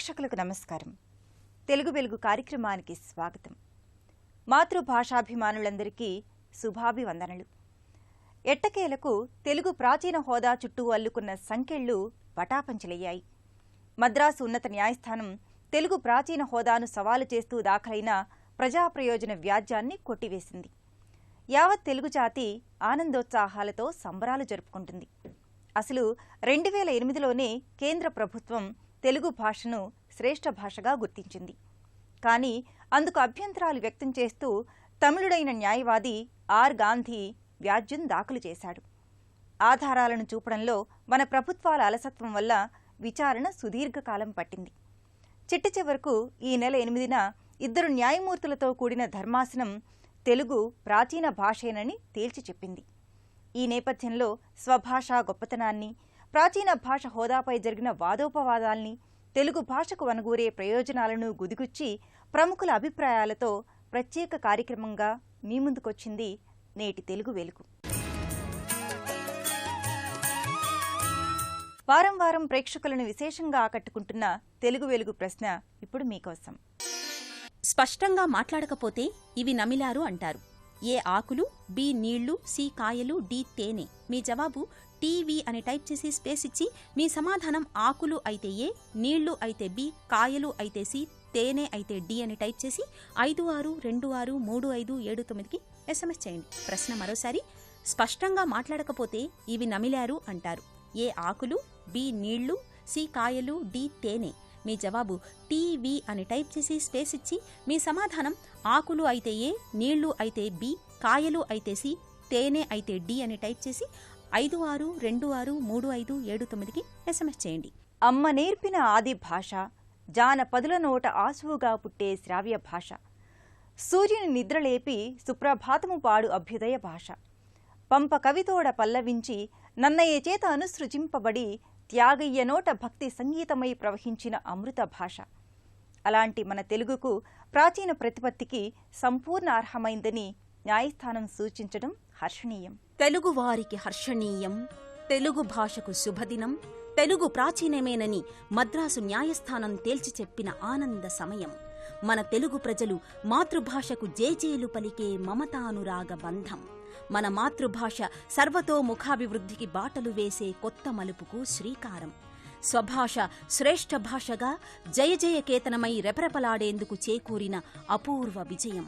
ప్రేక్షకులకు నమస్కారం. తెలుగు వెలుగు కార్యక్రమానికి స్వాగతం. మాతృభాషాభిమానులందరికీ శుభాభివందనలు. ఎట్టకేలకు తెలుగు ప్రాచీన హోదా చుట్టూ అల్లుకున్న సంకెళ్లు పటాపంచలయ్యాయి. మద్రాసు ఉన్నత న్యాయస్థానం తెలుగు ప్రాచీన హోదాను సవాలు చేస్తూ దాఖలైన ప్రజాప్రయోజన వ్యాజ్యాన్ని కొట్టివేసింది. యావత్ తెలుగు జాతి ఆనందోత్సాహాలతో సంబరాలు జరుపుకుంటుంది. అసలు 2008లోనే కేంద్ర ప్రభుత్వం తెలుగు భాషను శ్రేష్ఠ భాషగా గుర్తించింది. కానీ అందుకు అభ్యంతరాలు వ్యక్తం చేస్తూ తమిళుడైన న్యాయవాది ఆర్ గాంధీ వ్యాజ్యం దాఖలు చేశాడు. ఆధారాలను చూపడంలో మన ప్రభుత్వాల అలసత్వం వల్ల విచారణ సుదీర్ఘకాలం పట్టింది. చిట్ట చివరకు ఈ నెల 8న 2 న్యాయమూర్తులతో కూడిన ధర్మాసనం తెలుగు ప్రాచీన భాషేనని తేల్చి చెప్పింది. ఈ నేపథ్యంలో స్వభాషా గొప్పతనాన్ని, ప్రాచీన భాష హోదాపై జరిగిన వాదోపవాదాల్ని, తెలుగు భాషకు వనగూరే ప్రయోజనాలను గుదిగుచ్చి ప్రముఖుల అభిప్రాయాలతో ప్రత్యేక కార్యక్రమంగా మీ ముందుకొచ్చింది నేటి తెలుగు వెలుగు. వారం వారం ప్రేక్షకులను విశేషంగా ఆకట్టుకుంటున్న తెలుగు వెలుగు ప్రశ్న ఇప్పుడు మీకోసం. స్పష్టంగా మాట్లాడకపోతే ఇవి నమిలారు అంటారు. ఏ ఆకులు, బి నీళ్లు, సి కాయలు, డి తేనె. మీ జవాబు టీవీ అని టైప్ చేసి స్పేస్ ఇచ్చి మీ సమాధానం ఆకులు అయితే ఏ, నీళ్లు అయితే బి, కాయలు అయితే సి, తేనె అయితే డి అని టైప్ చేసి 56263579కి SMS చేయండి. ప్రశ్న మరోసారి. స్పష్టంగా మాట్లాడకపోతే ఇవి నమిలారు అంటారు. ఏ ఆకులు, బి నీళ్లు, సి కాయలు, డి తేనె. మీ జవాబు టీవీ అని టైప్ చేసి స్పేస్ ఇచ్చి మీ సమాధానం ఆకులు అయితే ఏ, నీళ్లు అయితే బి, కాయలు అయితే సి, తేనె అయితే డి అని టైప్ చేసి 56263579కి SMS చేయండి. అమ్మ నేర్పిన ఆది భాష, జానపదుల నోట ఆసువుగా పుట్టే శ్రావ్య భాష, సూర్యుని నిద్రలేపి సుప్రభాతము పాడు అభ్యుదయ భాష, పంప కవితోడ పల్లవించి నన్నయ్య చేత అనుసృజింపబడి త్యాగయ్య నోట భక్తి సంగీతమై ప్రవహించిన అమృత భాష. అలాంటి మన తెలుగుకు ప్రాచీన ప్రతిపత్తికి సంపూర్ణ అర్హమైందని న్యాయస్థానం సూచించడం హర్షణీయం. తెలుగువారికి హర్షణీయం, తెలుగు భాషకు శుభదినం, తెలుగు ప్రాచీనమేనని మద్రాసు న్యాయస్థానం తేల్చి చెప్పిన ఆనంద సమయం. మన తెలుగు ప్రజలు మాతృభాషకు జేజేలు పలికే మమతానురాగ బంధం. మన మాతృభాష సర్వతోముఖాభివృద్ధికి బాటలు వేసే కొత్త మలుపుకు శ్రీకారం. స్వభాష శ్రేష్ఠ భాషగా జయ జయకేతనమై రెపరెపలాడేందుకు చేకూరిన అపూర్వ విజయం.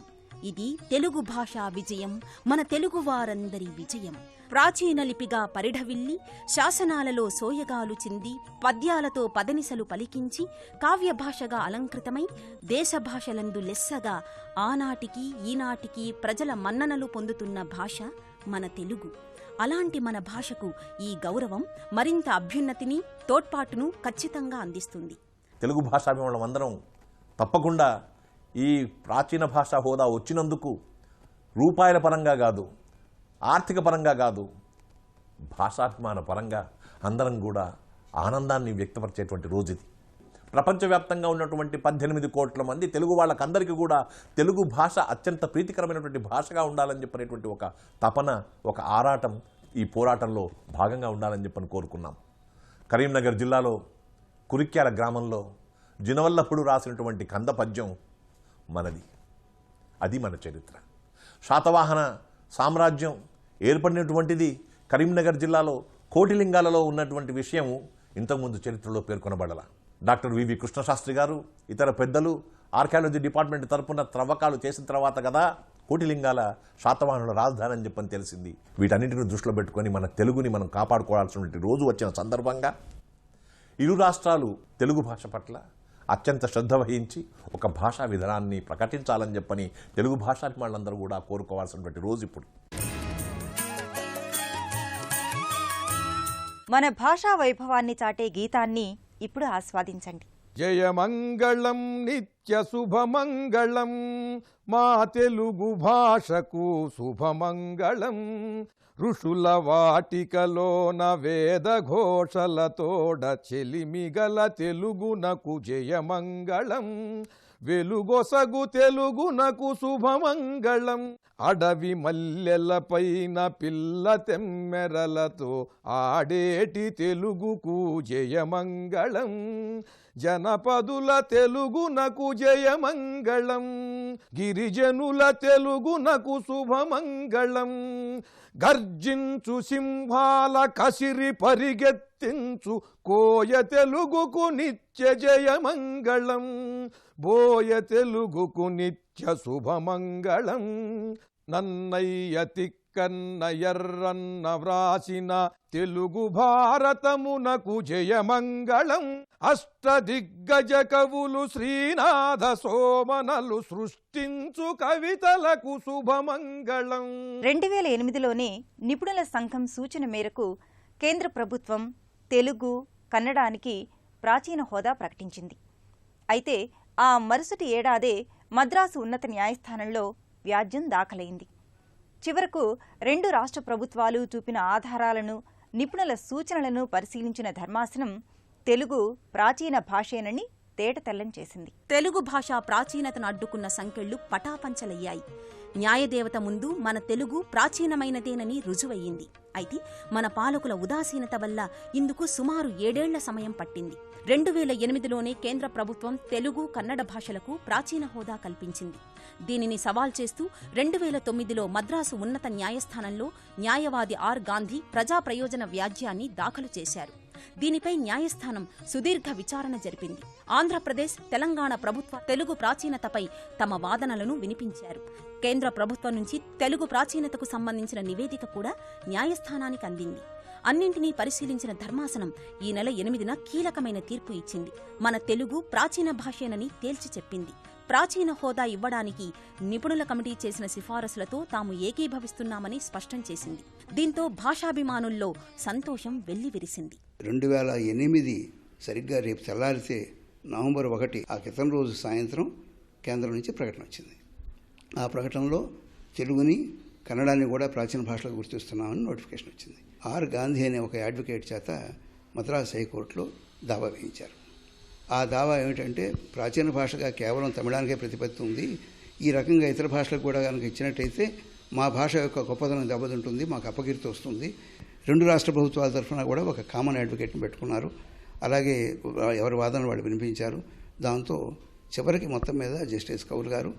ఇది తెలుగు భాషా విజయం, మన తెలుగువారందరి విజయం. ప్రాచీన లిపిగా పరిఢవిల్లి, శాసనాలలో సోయగాలు చింది, పద్యాలతో పదనిసలు పలికించి, కావ్యభాషగా అలంకృతమై, దేశభాషలందు లెస్సగా ఆనాటికి ఈనాటికి ప్రజల మన్ననలు పొందుతున్న భాష మన తెలుగు. అలాంటి మన భాషకు ఈ గౌరవం మరింత అభ్యున్నతిని, తోడ్పాటును ఖచ్చితంగా అందిస్తుంది. తెలుగు భాషాభిమానులం అందరం తప్పకుండా ఈ ప్రాచీన భాషా హోదా వచ్చినందుకు రూపాయల పరంగా కాదు, ఆర్థిక పరంగా కాదు, భాషాభిమాన పరంగా అందరం కూడా ఆనందాన్ని వ్యక్తపరిచేటువంటి రోజు ఇది. ప్రపంచవ్యాప్తంగా ఉన్నటువంటి 18 కోట్ల మంది తెలుగు వాళ్ళకందరికీ కూడా తెలుగు భాష అత్యంత ప్రీతికరమైనటువంటి భాషగా ఉండాలని చెప్పినటువంటి ఒక తపన, ఒక ఆరాటం ఈ పోరాటంలో భాగంగా ఉండాలని చెప్పని కోరుకున్నాం. కరీంనగర్ జిల్లాలో కురిక్యాల గ్రామంలో జినవల్లప్పుడు రాసినటువంటి కంద పద్యం మనది. అది మన చరిత్ర. శాతవాహన సామ్రాజ్యం ఏర్పడినటువంటిది కరీంనగర్ జిల్లాలో కోటిలింగాలలో ఉన్నటువంటి విషయం ఇంతకుముందు చరిత్రలో పేర్కొనబడాల. డాక్టర్ వివి కృష్ణశాస్త్రి గారు, ఇతర పెద్దలు ఆర్కియాలజీ డిపార్ట్మెంట్ తరపున త్రవ్వకాలు చేసిన తర్వాత కదా కోటిలింగాల శాతవాహనుల రాజధాని అని చెప్పని తెలిసింది. వీటన్నింటిని దృష్టిలో పెట్టుకొని మన తెలుగుని మనం కాపాడుకోవాల్సినటువంటి రోజు వచ్చిన సందర్భంగా ఇరు రాష్ట్రాలు తెలుగు భాష పట్ల అత్యంత శ్రద్ధ వహించి ఒక భాషా విధానాన్ని ప్రకటించాలని చెప్పని తెలుగు భాషాభిమానులందరూ కూడా కోరుకోవాల్సినటువంటి రోజు ఇప్పుడు. మన భాషా వైభవాన్ని చాటే గీతాన్ని ఇప్పుడు ఆస్వాదించండి. జయమంగళం నిత్య శుభమంగళం, మా తెలుగు భాషకు శుభమంగళం. ఋషుల వాటికలోన వేద ఘోషలతోడ చెలిమిగల తెలుగునకు జయమంగళం. వెలుగొసగు తెలుగునకు శుభమంగళం. అడవి మల్లెలపైన పిల్ల తెమ్మెరలతో ఆడేటి తెలుగుకు జయమంగళం. జనపదుల తెలుగునకు జయమంగళం. గిరిజనుల తెలుగునకు శుభమంగళం. గర్జించు సింహాల కసిరి పరిగెత్తించు కోయ తెలుగుకు నిత్య జయమంగళం. బోయ తెలుగుకు నిత్య శుభమంగళం. నన్నయ్య తిక్కన్న ఎర్రన్న వ్రాసిన తెలుగు భారతమునకు జయమంగళం. అష్టదిగ్గజ కవులు శ్రీనాథ సోమనలు సృష్టించు కవితలకు శుభమంగళం. 2008లోనే నిపుణుల సంఘం సూచన మేరకు కేంద్ర ప్రభుత్వం తెలుగు, కన్నడానికి ప్రాచీన హోదా ప్రకటించింది. అయితే ఆ మరుసటి ఏడాదే మద్రాసు ఉన్నత న్యాయస్థానంలో వ్యాజ్యం దాఖలైంది. చివరకు 2 రాష్ట్ర ప్రభుత్వాలు చూపిన ఆధారాలను, నిపుణుల సూచనలను పరిశీలించిన ధర్మాసనం తెలుగు ప్రాచీన భాషేనని తేటతెల్లం చేసింది. తెలుగు భాష ప్రాచీనతను అడ్డుకున్న సంకెళ్లు పటాపంచలయ్యాయి. న్యాయదేవత ముందు మన తెలుగు ప్రాచీనమైనదేనని రుజువయ్యింది. అయితే మన పాలకుల ఉదాసీనత వల్ల ఇందుకు సుమారు 7 ఏళ్ల సమయం పట్టింది. 2008లోనే కేంద్ర ప్రభుత్వం తెలుగు, కన్నడ భాషలకు ప్రాచీన హోదా కల్పించింది. దీనిని సవాల్ చేస్తూ 2009లో మద్రాసు ఉన్నత న్యాయస్థానంలో న్యాయవాది ఆర్ గాంధీ ప్రజా ప్రయోజన వ్యాజ్యాన్ని దాఖలు చేశారు. దీనిపై న్యాయస్థానం సుదీర్ఘ విచారణ జరిపింది. ఆంధ్రప్రదేశ్, తెలంగాణ ప్రభుత్వ తెలుగు ప్రాచీనతపై తమ వాదనలను వినిపించారు. కేంద్ర ప్రభుత్వం నుంచి తెలుగు ప్రాచీనతకు సంబంధించిన నివేదిక కూడా న్యాయస్థానానికి అందింది. అన్నింటినీ పరిశీలించిన ధర్మాసనం ఈ నెల 8న కీలకమైన తీర్పు ఇచ్చింది. మన తెలుగు ప్రాచీన భాషేనని తేల్చి చెప్పింది. ప్రాచీన హోదా ఇవ్వడానికి నిపుణుల కమిటీ చేసిన సిఫారసులతో తాము ఏకీభవిస్తున్నామని స్పష్టం చేసింది. దీంతో భాషాభిమానుల్లో సంతోషం వెల్లివిరిసింది. 2008 సరిగ్గా రేపు తెల్లారితే నవంబర్ 1 ఆ క్రితం రోజు సాయంత్రం కేంద్రం నుంచి ప్రకటన వచ్చింది. ఆ ప్రకటనలో తెలుగుని, కన్నడాన్ని కూడా ప్రాచీన భాషలకు గుర్తిస్తున్నామని నోటిఫికేషన్ వచ్చింది. ఆర్ గాంధీ అనే ఒక అడ్వకేట్ చేత మద్రాసు హైకోర్టులో దావా వేయించారు. ఆ దావా ఏమిటంటే, ప్రాచీన భాషగా కేవలం తమిళానికే ప్రతిపత్తి ఉంది, ఈ రకంగా ఇతర భాషలకు కూడా కనుక ఇచ్చినట్టయితే మా భాష యొక్క గొప్పదనం దెబ్బతింటుంది, మాకు అపకీర్తి వస్తుంది. 2 రాష్ట్ర ప్రభుత్వాల తరఫున కూడా ఒక కామన్ అడ్వకేట్ని పెట్టుకున్నారు. అలాగే ఎవరి వాదనలు వాళ్ళు వినిపించారు. దాంతో చివరికి మొత్తం మీద జస్టిస్ కౌల్ గారు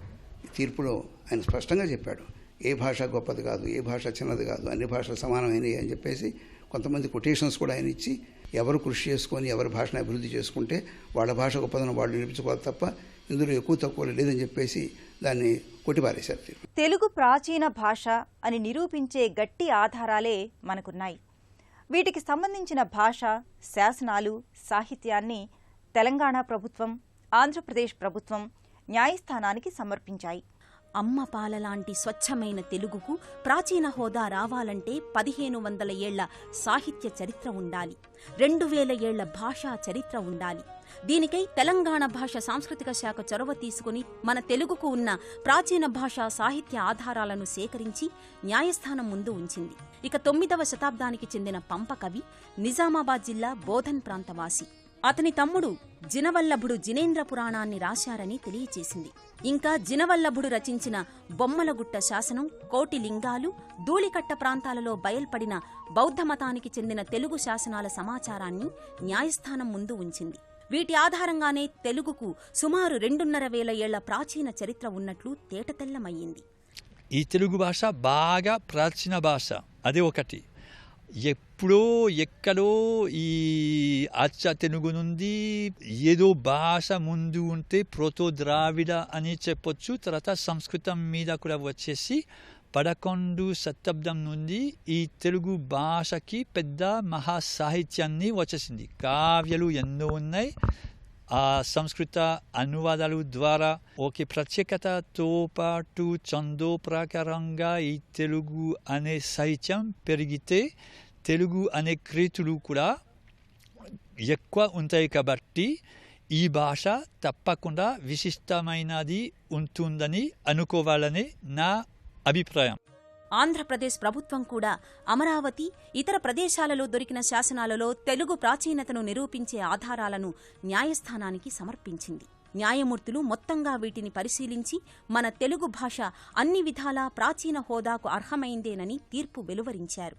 తీర్పులో ఆయన స్పష్టంగా చెప్పాడు, ఏ భాష గొప్పది కాదు, ఏ భాష చిన్నది కాదు, అన్ని భాషలు సమానమైనవి అని చెప్పేసి కొంతమంది కొటేషన్స్ కూడా ఆయన ఇచ్చి, ఎవరు కృషి చేసుకొని ఎవరి భాషను అభివృద్ధి చేసుకుంటే వాళ్ళ భాష గొప్పదనం వాళ్ళు నిరూపించుకోవాలి తప్ప ఇందులో ఎక్కువ తక్కువ లేదని చెప్పేసి దాన్ని కొట్టిపారేశారు. తెలుగు ప్రాచీన భాష అని నిరూపించే గట్టి ఆధారాలే మనకున్నాయి. వీటికి సంబంధించిన భాష, శాసనాలు, సాహిత్యాన్ని తెలంగాణ ప్రభుత్వం, ఆంధ్రప్రదేశ్ ప్రభుత్వం న్యాయస్థానానికి సమర్పించాయి. అమ్మ పాలలాంటి స్వచ్ఛమైన తెలుగుకు ప్రాచీన హోదా రావాలంటే 1500 ఏళ్ల సాహిత్య చరిత్ర ఉండాలి, 2000 ఏళ్ల భాషా చరిత్ర ఉండాలి. దీనికై తెలంగాణ భాష సాంస్కృతిక శాఖ చొరవ తీసుకుని మన తెలుగుకు ఉన్న ప్రాచీన భాషా సాహిత్య ఆధారాలను సేకరించి న్యాయస్థానం ముందు ఉంచింది. ఇక 9వ శతాబ్దానికి చెందిన పంప కవి, నిజామాబాద్ జిల్లా బోధన్ ప్రాంతవాసి. అతని తమ్ముడు జినవల్లభుడు జినేంద్ర పురాణాన్ని రాశారని తెలియచేసింది. ఇంకా జినవల్లభుడు రచించిన బొమ్మలగుట్ట శాసనం, కోటి లింగాలు, ధూళికట్ట ప్రాంతాలలో బయల్పడిన బౌద్ధమతానికి చెందిన తెలుగు శాసనాల సమాచారాన్ని న్యాయస్థానం ముందు ఉంచింది. వీటి ఆధారంగానే తెలుగుకు సుమారు 2,500 ఏళ్ల ప్రాచీన చరిత్ర ఉన్నట్లు తేటతెల్లమయ్యింది. ఈ తెలుగు భాష బాగా ప్రాచీన భాష, అదే ఒకటి. ఎప్పుడో ఎక్కడో ఈ అచ్చ తెలుగు నుండి ఏదో భాష ముందు ఉంటే ప్రోతో ద్రావిడ అని చెప్పొచ్చు. తర్వాత సంస్కృతం మీద కూడా వచ్చేసి 11వ శతాబ్దం నుండి ఈ తెలుగు భాషకి పెద్ద మహాసాహిత్యాన్ని వచ్చేసింది. కావ్యాలు ఎన్నో ఉన్నాయి. ఆ సంస్కృత అనువాదాలు ద్వారా ఒక ప్రత్యేకతతో పాటు చందోప్రకారంగా ఈ తెలుగు అనే సాహిత్యం పెరిగితే తెలుగు అనే కృతులు కూడా ఎక్కువ ఉంటాయి. కాబట్టి ఈ భాష తప్పకుండా విశిష్టమైనది ఉంటుందని అనుకోవాలని నా అభిప్రాయం. ఆంధ్రప్రదేశ్ ప్రభుత్వం కూడా అమరావతి, ఇతర ప్రదేశాలలో దొరికిన శాసనాలలో తెలుగు ప్రాచీనతను నిరూపించే ఆధారాలను న్యాయస్థానానికి సమర్పించింది. న్యాయమూర్తులు మొత్తంగా వీటిని పరిశీలించి మన తెలుగు భాష అన్ని విధాలా ప్రాచీన హోదాకు అర్హమైందేనని తీర్పు వెలువరించారు.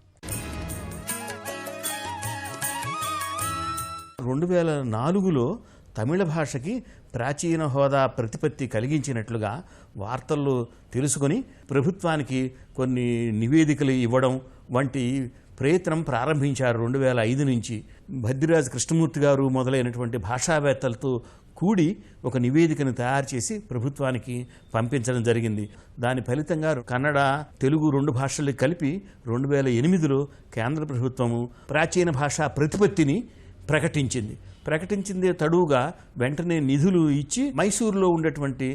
2004లో తమిళ భాషకి ప్రాచీన హోదా ప్రతిపత్తి కలిగించినట్లుగా వార్తల్లో తెలుసుకొని ప్రభుత్వానికి కొన్ని నివేదికలు ఇవ్వడం వంటి ప్రయత్నం ప్రారంభించారు. 2005 నుంచి భద్రిరాజు కృష్ణమూర్తి గారు మొదలైనటువంటి భాషావేత్తలతో కూడి ఒక నివేదికను తయారు చేసి ప్రభుత్వానికి పంపించడం జరిగింది. దాని ఫలితంగా కన్నడ, తెలుగు 2 భాషలు కలిపి 2008లో కేంద్ర ప్రభుత్వము ప్రాచీన భాషా ప్రతిపత్తిని ప్రకటించిందే తడువుగా వెంటనే నిధులు ఇచ్చి మైసూరులో ఉన్నటువంటి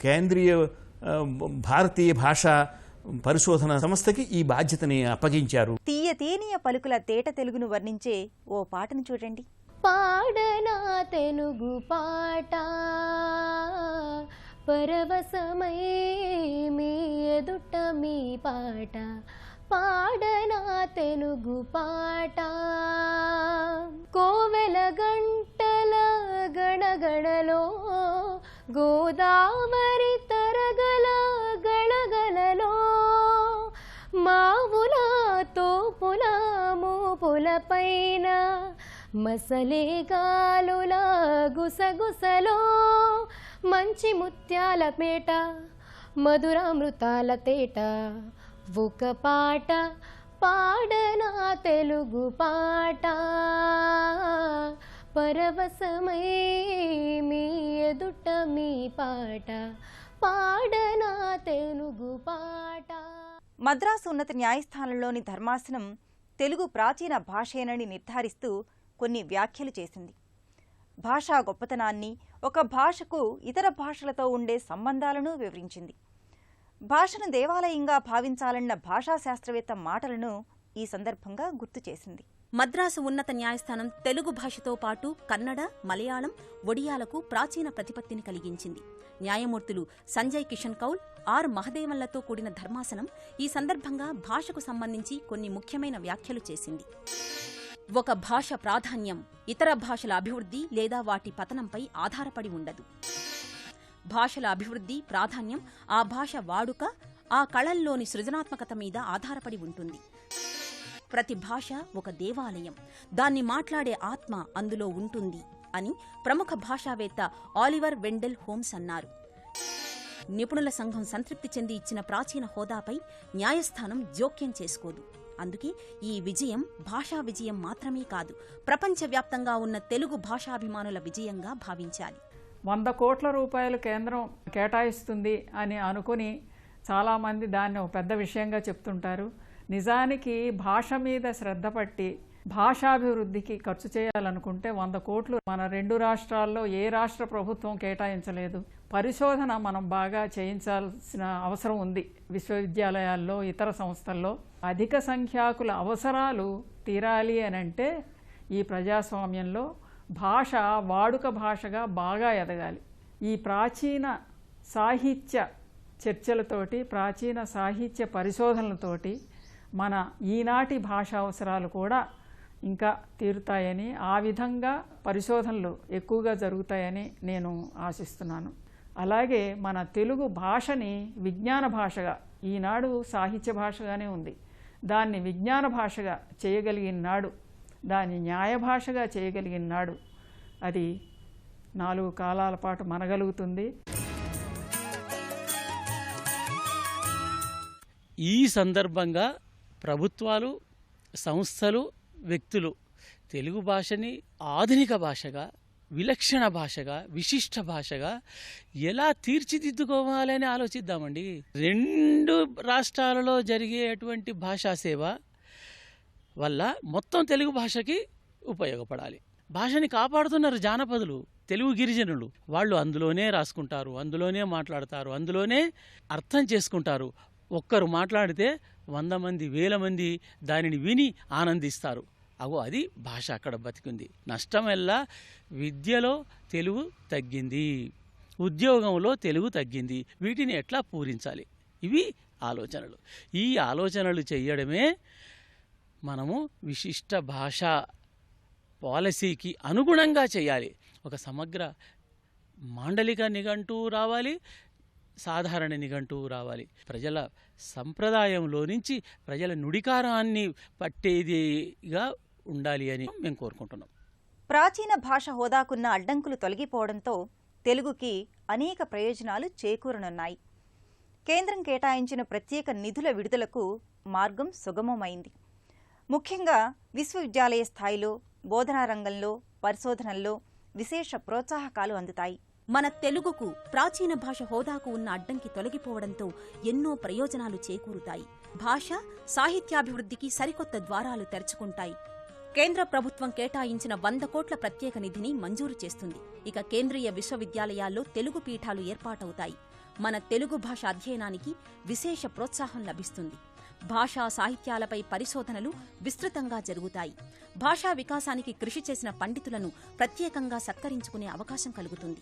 కేంద్రీయ భారతీయ భాషా పరిశోధన సంస్థకి ఈ బాధ్యతని అప్పగించారు. తీయ తేనియ పలుకుల తేట తెలుగును వర్ణించే ఓ పాటను చూడండి. పాడనా తెలుగు పాట పరవశమై మీ ఎదుట మీ పాట, పాడనా తెలుగు పాట కోవెల గంటల గణగణలో గోదావరి తరగల గళగలలో మావుల తోపుల మోపుల పైన మసలే గాలుల గుసగుసలో మంచి ముత్యాల పేట మధురామృతాల తేట ఒక పాట పాడనా తెలుగు పాట పరవశమై మీ ఎదుట మీ పాట, పాడనా తెలుగు పాట. మద్రాసు ఉన్నత న్యాయస్థానంలోని ధర్మాసనం తెలుగు ప్రాచీన భాషేనని నిర్ధారిస్తూ కొన్ని వ్యాఖ్యలు చేసింది. భాషా గొప్పతనాన్ని, ఒక భాషకు ఇతర భాషలతో ఉండే సంబంధాలను వివరించింది. భాషను దేవాలయంగా భావించాలన్న భాషా శాస్త్రవేత్త మాటలను ఈ సందర్భంగా గుర్తు చేసింది. మద్రాసు ఉన్నత న్యాయస్థానం తెలుగు భాషతో పాటు కన్నడ, మలయాళం, ఒడియాలకు ప్రాచీన ప్రతిపత్తిని కలిగించింది. న్యాయమూర్తులు సంజయ్ కిషన్ కౌల్, ఆర్ మహదేవన్లతో కూడిన ధర్మాసనం ఈ సందర్భంగా భాషకు సంబంధించి కొన్ని ముఖ్యమైన వ్యాఖ్యలు చేసింది. ఒక భాష ప్రాధాన్యం ఇతర భాషల అభివృద్ధి లేదా వాటి పతనంపై ఆధారపడి ఉండదు. భాషల అభివృద్ధి, ప్రాధాన్యం ఆ భాష వాడుక, ఆ కళల్లోని సృజనాత్మకత మీద ఆధారపడి ఉంటుంది. ప్రతి భాష ఒక దేవాలయం, దాన్ని మాట్లాడే ఆత్మ అందులో ఉంటుంది అని ప్రముఖ భాషావేత్త ఆలివర్ వెండెల్ హోమ్స్ అన్నారు. నిపుణుల సంఘం సంతృప్తి చెంది ఇచ్చిన ప్రాచీన హోదాపై న్యాయస్థానం జోక్యం చేసుకోదు. అందుకే ఈ విజయం భాషా విజయం మాత్రమే కాదు, ప్రపంచవ్యాప్తంగా ఉన్న తెలుగు భాషాభిమానుల విజయంగా భావించాలి. 100 కోట్ల రూపాయలు కేంద్రం కేటాయిస్తుంది అని అనుకుని చాలామంది దాన్ని ఒక పెద్ద విషయంగా చెప్తుంటారు. నిజానికి భాష మీద శ్రద్ధ పట్టి భాషాభివృద్ధికి ఖర్చు చేయాలనుకుంటే 100 కోట్లు మన 2 రాష్ట్రాల్లో ఏ రాష్ట్ర ప్రభుత్వం కేటాయించలేదు. పరిశోధన మనం బాగా చేయించాల్సిన అవసరం ఉంది. విశ్వవిద్యాలయాల్లో, ఇతర సంస్థల్లో అధిక సంఖ్యాకుల అవసరాలు తీరాలి అనంటే ఈ ప్రజాస్వామ్యంలో భాష వాడుక భాషగా బాగా ఎదగాలి. ఈ ప్రాచీన సాహిత్య చర్చలతోటి, ప్రాచీన సాహిత్య పరిశోధనలతోటి మన ఈనాటి భాషా అవసరాలు కూడా ఇంకా తీరుతాయని, ఆ విధంగా పరిశోధనలు ఎక్కువగా జరుగుతాయని నేను ఆశిస్తున్నాను. అలాగే మన తెలుగు భాషని విజ్ఞాన భాషగా, ఈనాడు సాహిత్య భాషగానే ఉంది, దాన్ని విజ్ఞాన భాషగా చేయగలిగిన నాడు, దాన్ని న్యాయ భాషగా చేయగలిగిన నాడు అది 4 కాలాల పాటు మనగలుగుతుంది. ఈ సందర్భంగా ప్రభుత్వాలు, సంస్థలు, వ్యక్తులు తెలుగు భాషని ఆధునిక భాషగా, విలక్షణ భాషగా, విశిష్ట భాషగా ఎలా తీర్చిదిద్దుకోవాలని ఆలోచిద్దామండి. 2 రాష్ట్రాలలో జరిగేటువంటి భాషా సేవ వల్ల మొత్తం తెలుగు భాషకి ఉపయోగపడాలి. భాషని కాపాడుతున్నారు జానపదులు, తెలుగు గిరిజనులు. వాళ్ళు అందులోనే రాసుకుంటారు, అందులోనే మాట్లాడతారు, అందులోనే అర్థం చేసుకుంటారు. ఒక్కరు మాట్లాడితే 100 మంది, 1000 మంది దానిని విని ఆనందిస్తారు. అది భాష అక్కడ బతికింది. నష్టమెల్లా విద్యలో తెలుగు తగ్గింది, ఉద్యోగంలో తెలుగు తగ్గింది. వీటిని ఎట్లా పూరించాలి? ఇవి ఆలోచనలు. ఈ ఆలోచనలు చేయడమే మనము విశిష్ట భాషా పాలసీకి అనుగుణంగా చేయాలి. ఒక సమగ్ర మాండలిక నిఘంటువు రావాలి, సాధారణ నిఘంటువు రావాలి. ప్రజల సంప్రదాయంలో నుంచి ప్రజల నుడికారాన్ని పట్టేదిగా ఉండాలి అని మేము కోరుకుంటున్నాం. ప్రాచీన భాష హోదాకున్న అడ్డంకులు తొలగిపోవడంతో తెలుగుకి అనేక ప్రయోజనాలు చేకూరనున్నాయి. కేంద్రం కేటాయించిన ప్రత్యేక నిధుల విడుదలకు మార్గం సుగమమైంది. ముఖ్యంగా విశ్వవిద్యాలయ స్థాయిలో బోధనా రంగంలో, పరిశోధనల్లో విశేష ప్రోత్సాహకాలు అందుతాయి. మన తెలుగుకు ప్రాచీన భాష హోదాకు ఉన్న అడ్డంకి తొలగిపోవడంతో ఎన్నో ప్రయోజనాలు చేకూరుతాయి. భాష సాహిత్యాభివృద్ధికి సరికొత్త ద్వారాలు తెరుచుకుంటాయి. కేంద్ర ప్రభుత్వం కేటాయించిన 100 కోట్ల ప్రత్యేక నిధిని మంజూరు చేస్తుంది. ఇక కేంద్రీయ విశ్వవిద్యాలయాల్లో తెలుగు పీఠాలు ఏర్పాటవుతాయి. మన తెలుగు భాష అధ్యయనానికి విశేష ప్రోత్సాహం లభిస్తుంది. భాషా సాహిత్యాలపై పరిశోధనలు విస్తృతంగా జరుగుతాయి. భాషా వికాసానికి కృషి చేసిన పండితులను ప్రత్యేకంగా సత్కరించుకునే అవకాశం కలుగుతుంది.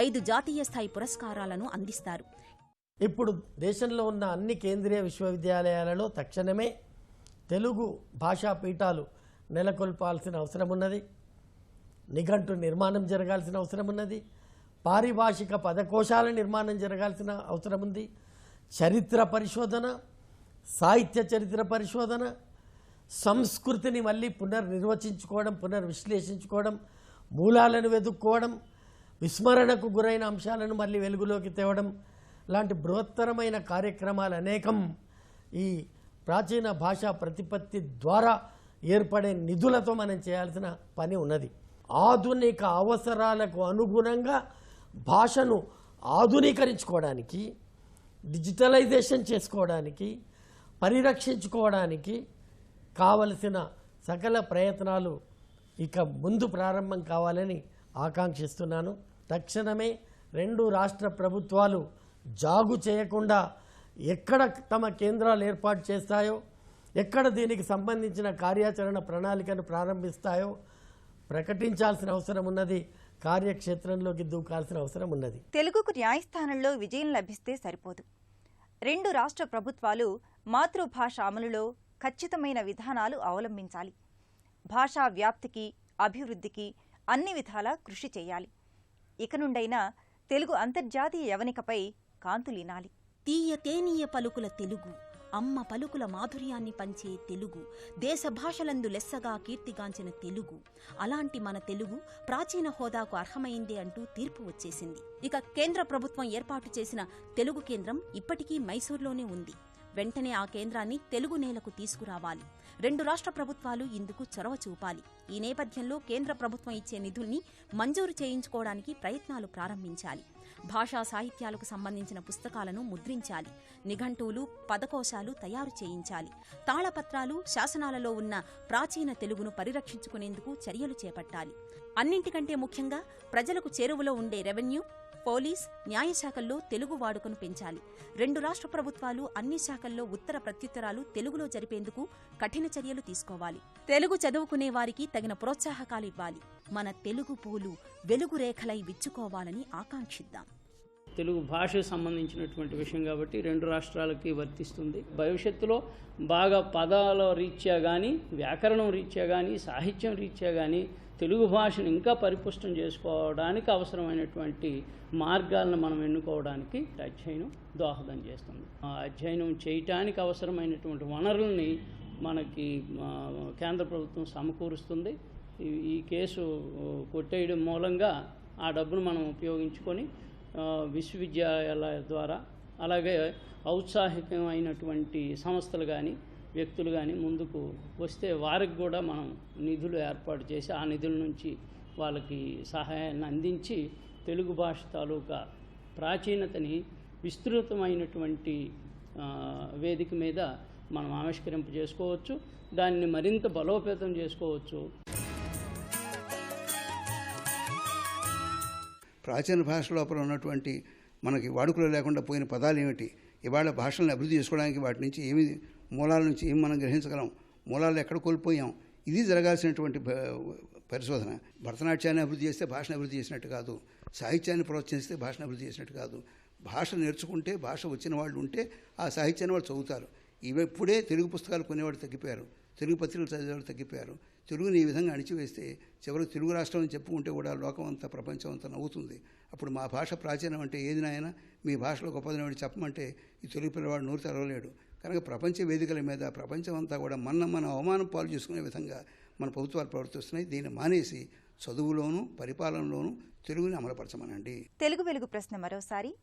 5 జాతీయ స్థాయి పురస్కారాలను అందిస్తారు. ఇప్పుడు దేశంలో ఉన్న అన్ని కేంద్రీయ విశ్వవిద్యాలయాలలో తక్షణమే తెలుగు భాషా పీఠాలు నెలకొల్పాల్సిన అవసరం ఉన్నది. నిఘంటు నిర్మాణం జరగాల్సిన అవసరం ఉన్నది. పారిభాషిక పదకోశాల నిర్మాణం జరగాల్సిన అవసరం ఉంది. చరిత్ర పరిశోధన, సాహిత్య చరిత్ర పరిశోధన, సంస్కృతిని మళ్ళీ పునర్నిర్వచించుకోవడం, పునర్విశ్లేషించుకోవడం, మూలాలను వెతుక్కోవడం, విస్మరణకు గురైన అంశాలను మళ్ళీ వెలుగులోకి తేవడం లాంటి బృహత్తరమైన కార్యక్రమాలు అనేకం ఈ ప్రాచీన భాషా ప్రతిపత్తి ద్వారా ఏర్పడే నిధులతో మనం చేయాల్సిన పని ఉన్నది. ఆధునిక అవసరాలకు అనుగుణంగా భాషను ఆధునీకరించుకోవడానికి, డిజిటలైజేషన్ చేసుకోవడానికి, పరిరక్షించుకోవడానికి కావలసిన సకల ప్రయత్నాలు ఇక ముందు ప్రారంభం కావాలని ఆకాంక్షిస్తున్నాను. తక్షణమే 2 రాష్ట్ర ప్రభుత్వాలు జాగు చేయకుండా ఎక్కడ తమ కేంద్రాలు ఏర్పాటు చేస్తాయో, ఎక్కడ దీనికి సంబంధించిన కార్యాచరణ ప్రణాళికను ప్రారంభిస్తాయో ప్రకటించాల్సిన అవసరం ఉన్నది. కార్యక్షేత్రంలోకి దూకాల్సిన అవసరం ఉన్నది. తెలుగుకు న్యాయస్థానంలో విజయం లభిస్తే సరిపోదు. 2 రాష్ట్ర ప్రభుత్వాలు మాతృభాష అమలులో ఖచ్చితమైన విధానాలు అవలంబించాలి. భాషా వ్యాప్తికి, అభివృద్ధికి అన్ని విధాలా కృషి చేయాలి. ఇక నుండైనా తెలుగు అంతర్జాతీయ యవనికపై కాంతులీనాలి. తీయ తేనీయ పలుకుల తెలుగు, అమ్మ పలుకుల మాధుర్యాన్ని పంచే తెలుగు, దేశ భాషలందు లెస్సగా కీర్తిగాంచిన తెలుగు. అలాంటి మన తెలుగు ప్రాచీన హోదాకు అర్హమైందే అంటూ తీర్పు వచ్చేసింది. ఇక కేంద్ర ప్రభుత్వం ఏర్పాటు చేసిన తెలుగు కేంద్రం ఇప్పటికీ మైసూర్లోనే ఉంది. వెంటనే ఆ కేంద్రాన్ని తెలుగు నేలకు తీసుకురావాలి. 2 రాష్ట్ర ప్రభుత్వాలు ఇందుకు చొరవ చూపాలి. ఈ నేపథ్యంలో కేంద్ర ప్రభుత్వం ఇచ్చే నిధుల్ని మంజూరు చేయించుకోవడానికి ప్రయత్నాలు ప్రారంభించాలి. భాషా సాహిత్యాలకు సంబంధించిన పుస్తకాలను ముద్రించాలి. నిఘంటువులు, పదకోశాలు తయారు చేయించాలి. తాళపత్రాలు, శాసనాలలో ఉన్న ప్రాచీన తెలుగును పరిరక్షించుకునేందుకు చర్యలు చేపట్టాలి. అన్నింటికంటే ముఖ్యంగా ప్రజలకు చేరువలో ఉండే రెవెన్యూ, పోలీస్, న్యాయశాఖల్లో తెలుగు వాడుకను పెంచాలి. 2 రాష్ట్ర ప్రభుత్వాలు అన్ని శాఖల్లో ఉత్తర ప్రత్యుత్తరాలు తెలుగులో జరిపేందుకు కఠిన చర్యలు తీసుకోవాలి. తెలుగు చదువుకునే వారికి తగిన ప్రోత్సాహకాలు ఇవ్వాలి. మన తెలుగు పూలు వెలుగు రేఖలై విచ్చుకోవాలని ఆకాంక్షిద్దాం. తెలుగు భాషకు సంబంధించినటువంటి విషయం కాబట్టి 2 రాష్ట్రాలకి వర్తిస్తుంది. భవిష్యత్తులో బాగా పదాల రీత్యా కానీ, వ్యాకరణం రీత్యా కానీ, సాహిత్యం రీత్యా కానీ తెలుగు భాషను ఇంకా పరిపుష్టం చేసుకోవడానికి అవసరమైనటువంటి మార్గాలను మనం ఎన్నుకోవడానికి అధ్యయనం దోహదం చేస్తుంది. ఆ అధ్యయనం చేయటానికి అవసరమైనటువంటి వనరుల్ని మనకి కేంద్ర ప్రభుత్వం సమకూరుస్తుంది. ఈ కేసు కొట్టేయడం మూలంగా ఆ డబ్బును మనం ఉపయోగించుకొని విశ్వవిద్యాలయాల ద్వారా, అలాగే ఔత్సాహికమైనటువంటి సంస్థలు కానీ, వ్యక్తులు కానీ ముందుకు వస్తే వారికి కూడా మనం నిధులు ఏర్పాటు చేసి ఆ నిధుల నుంచి వాళ్ళకి సహాయాన్ని అందించి తెలుగు భాష తాలూకా ప్రాచీనతని విస్తృతమైనటువంటి వేదిక మీద మనం ఆవిష్కరింప చేసుకోవచ్చు. దాన్ని మరింత బలోపేతం చేసుకోవచ్చు. ప్రాచీన భాష లోపల ఉన్నటువంటి మనకి వాడుకలో లేకుండా పోయిన పదాలు ఏమిటి, ఇవాళ భాషలను అభివృద్ధి చేసుకోవడానికి వాటి నుంచి ఏమి, మూలాల నుంచి ఏమి మనం గ్రహించగలం, మూలాలు ఎక్కడ కోల్పోయాం, ఇది జరగాల్సినటువంటి పరిశోధన. భరతనాట్యాన్ని అభివృద్ధి చేస్తే భాషను అభివృద్ధి చేసినట్టు కాదు, సాహిత్యాన్ని ప్రోత్సహిస్తే భాషను అభివృద్ధి చేసినట్టు కాదు. భాష నేర్చుకుంటే, భాష వచ్చిన వాళ్ళు ఉంటే ఆ సాహిత్యాన్ని వాళ్ళు చదువుతారు. ఇప్పుడే తెలుగు పుస్తకాలు కొనేవాడు తగ్గిపోయారు. తెలుగు పత్రికలు చదివేవాళ్ళు తగ్గిపోయారు. తెలుగుని ఈ విధంగా అణిచివేస్తే చివరికి తెలుగు రాష్ట్రం అని చెప్పుకుంటే కూడా లోకం అంతా ప్రపంచం అంతా నవ్వుతుంది. అప్పుడు మా భాష ప్రాచీనం అంటే ఏది నాయన, మీ భాషలో గొప్పదనేవాడు చెప్పమంటే ఈ తెలుగు పిల్లవాడు నోరు తెరవలేడు. కనుక ప్రపంచ వేదికల మీద ప్రపంచం అంతా కూడా మన అవమానం పాలు చేసుకునే విధంగా మన ప్రభుత్వాలు ప్రవర్తిస్తున్నాయి. దీన్ని మానేసి చదువులోనూ పరిపాలనలోనూ తెలుగుని అమలుపరచమనండి. తెలుగు వెలుగు ప్రశ్న మరోసారి.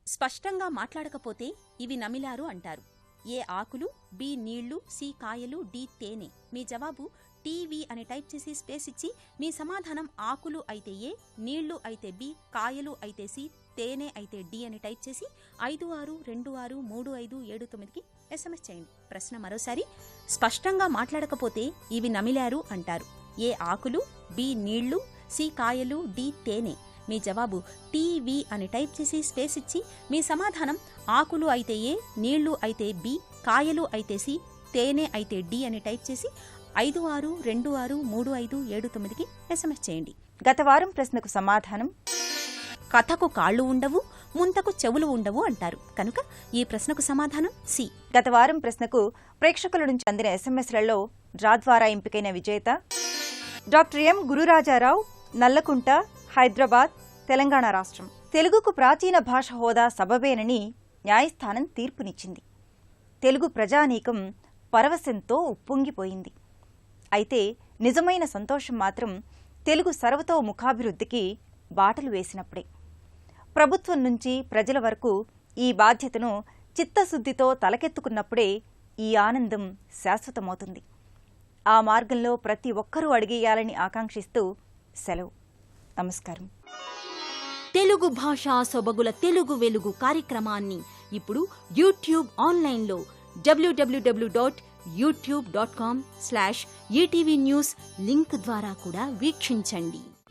స్పష్టంగా మాట్లాడకపోతే ఇవి నమిలారు అంటారు. ఏ ఆకులు, బి నీళ్లు, సి కాయలు, డి తేనె. మీ జవాబు టీవీ అని టైప్ చేసి స్పేస్ ఇచ్చి మీ సమాధానం ఆకులు అయితే ఏ, నీళ్లు అయితే బి, కాయలు అయితే సి, తేనె అయితే డి అని టైప్ చేసి 56263579కి SMS చేయండి. ప్రశ్న మరోసారి. స్పష్టంగా మాట్లాడకపోతే ఇవి నమిలారు అంటారు. ఏ ఆకులు, బి నీళ్లు, సి కాయలు, డి తేనె. మీ జవాబు టీవీ అని టైప్ చేసి స్పేస్ ఇచ్చి మీ సమాధానం ఆకులు అయితే ఏ, నీళ్లు అయితే బి, కాయలు అయితే సి, తేనె అయితే డి అని టైప్ చేసి 56263579కి SMS చేయండి. గత వారం ప్రశ్నకు సమాధానం. కథకు కాళ్ళు ఉండవు, ముంతకు చెవులు ఉండవు అంటారు. కనుక ఈ ప్రశ్నకు సమాధానం సి. గత వారం ప్రశ్నకు ప్రేక్షకుల నుంచి అందిన SMSలలో డ్రా ద్వారా ఎంపికైన విజేత డాక్టర్ ఎం గురురాజారావు, నల్లకుంట, హైదరాబాద్, తెలంగాణ రాష్ట్రం. తెలుగుకు ప్రాచీన భాష హోదా సబబేనని న్యాయస్థానం తీర్పునిచ్చింది. తెలుగు ప్రజానీకం పరవశంతో ఉప్పొంగిపోయింది. అయితే నిజమైన సంతోషం మాత్రం తెలుగు సర్వతోముఖాభివృద్ధికి బాటలు వేసినప్పుడే. ప్రభుత్వం నుంచి ప్రజల వరకు ఈ బాధ్యతను చిత్తశుద్ధితో తలకెత్తుకున్నప్పుడే ఈ ఆనందం శాశ్వతమవుతుంది. ఆ మార్గంలో ప్రతి ఒక్కరూ అడిగేయాలని ఆకాంక్షిస్తూ సెలవు. నమస్కారం. తెలుగు భాషా సొబగుల తెలుగు వెలుగు కార్యక్రమాన్ని ఇప్పుడు యూట్యూబ్ ఆన్లైన్లో www.youtube.com/ETV News లింక్ ద్వారా కూడా వీక్షించండి.